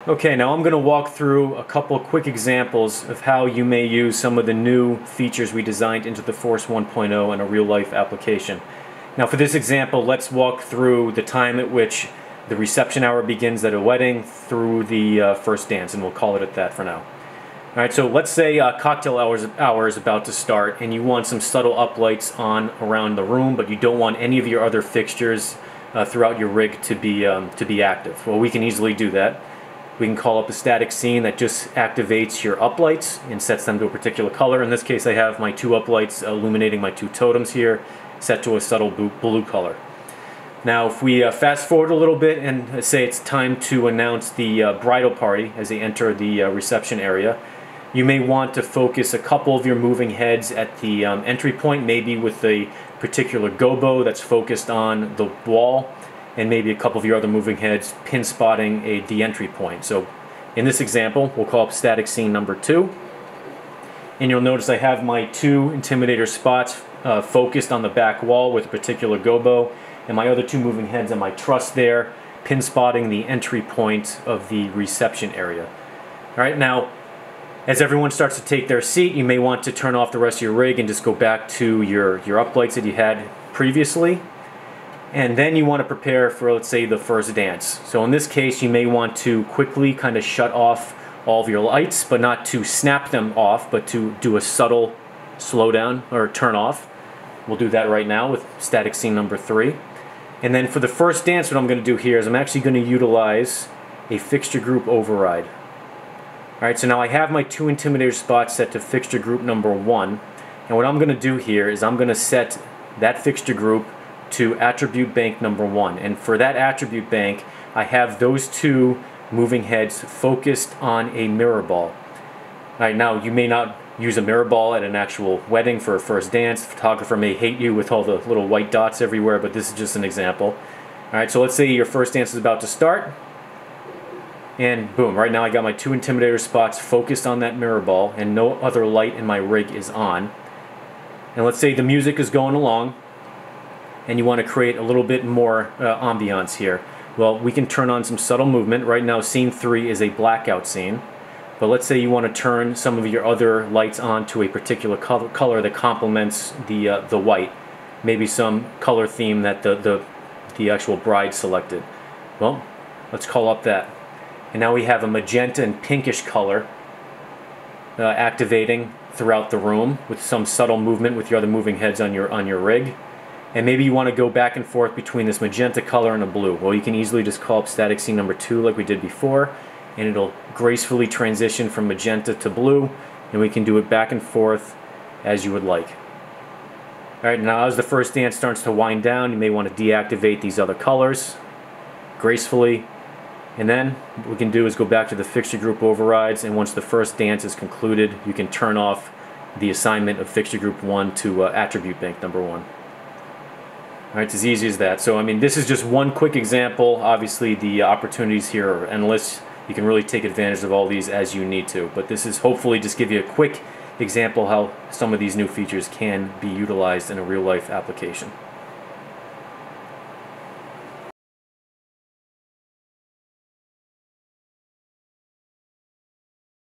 Okay, now I'm going to walk through a couple quick examples of how you may use some of the new features we designed into the Force 1.0 in a real-life application. Now for this example, let's walk through the time at which the reception hour begins at a wedding through the first dance, and we'll call it at that for now. Alright, so let's say cocktail hour is about to start and you want some subtle uplights on around the room, but you don't want any of your other fixtures throughout your rig to be active. Well, we can easily do that. We can call up a static scene that just activates your uplights and sets them to a particular color. In this case, I have my two uplights illuminating my two totems here, set to a subtle blue color. Now, if we fast forward a little bit and say it's time to announce the bridal party as they enter the reception area, you may want to focus a couple of your moving heads at the entry point, maybe with a particular gobo that's focused on the wall, and maybe a couple of your other moving heads pin spotting the entry point. So in this example, we'll call up static scene number 2. And you'll notice I have my two intimidator spots focused on the back wall with a particular gobo, and my other two moving heads and my truss there, pin spotting the entry point of the reception area. All right, now, as everyone starts to take their seat, you may want to turn off the rest of your rig and just go back to your uplights that you had previously. And then you want to prepare for, let's say, the first dance. So in this case, you may want to quickly kind of shut off all of your lights, but not to snap them off, but to do a subtle slowdown or turn off. We'll do that right now with static scene number 3. And then for the first dance, what I'm going to do here is I'm actually going to utilize a fixture group override. Alright, so now I have my two intimidator spots set to fixture group number 1. And what I'm going to do here is I'm going to set that fixture group to attribute bank number 1, and for that attribute bank I have those two moving heads focused on a mirror ball. Alright, now you may not use a mirror ball at an actual wedding for a first dance. The photographer may hate you with all the little white dots everywhere, but this is just an example. Alright, so let's say your first dance is about to start, and boom, right now I got my two intimidator spots focused on that mirror ball and no other light in my rig is on. And let's say the music is going along and you want to create a little bit more ambiance here. Well, we can turn on some subtle movement. Right now, scene 3 is a blackout scene. But let's say you want to turn some of your other lights on to a particular color that complements the white. Maybe some color theme that the actual bride selected. Well, let's call up that. And now we have a magenta and pinkish color activating throughout the room with some subtle movement with your other moving heads on your rig. And maybe you want to go back and forth between this magenta color and a blue. Well, you can easily just call up static scene number 2 like we did before, and it'll gracefully transition from magenta to blue, and we can do it back and forth as you would like. Alright, now as the first dance starts to wind down, you may want to deactivate these other colors gracefully, and then what we can do is go back to the fixture group overrides, and once the first dance is concluded, you can turn off the assignment of fixture group 1 to attribute bank number 1. Alright, it's as easy as that. So, I mean, this is just one quick example. Obviously, the opportunities here are endless. You can really take advantage of all these as you need to. But this is hopefully just give you a quick example how some of these new features can be utilized in a real-life application.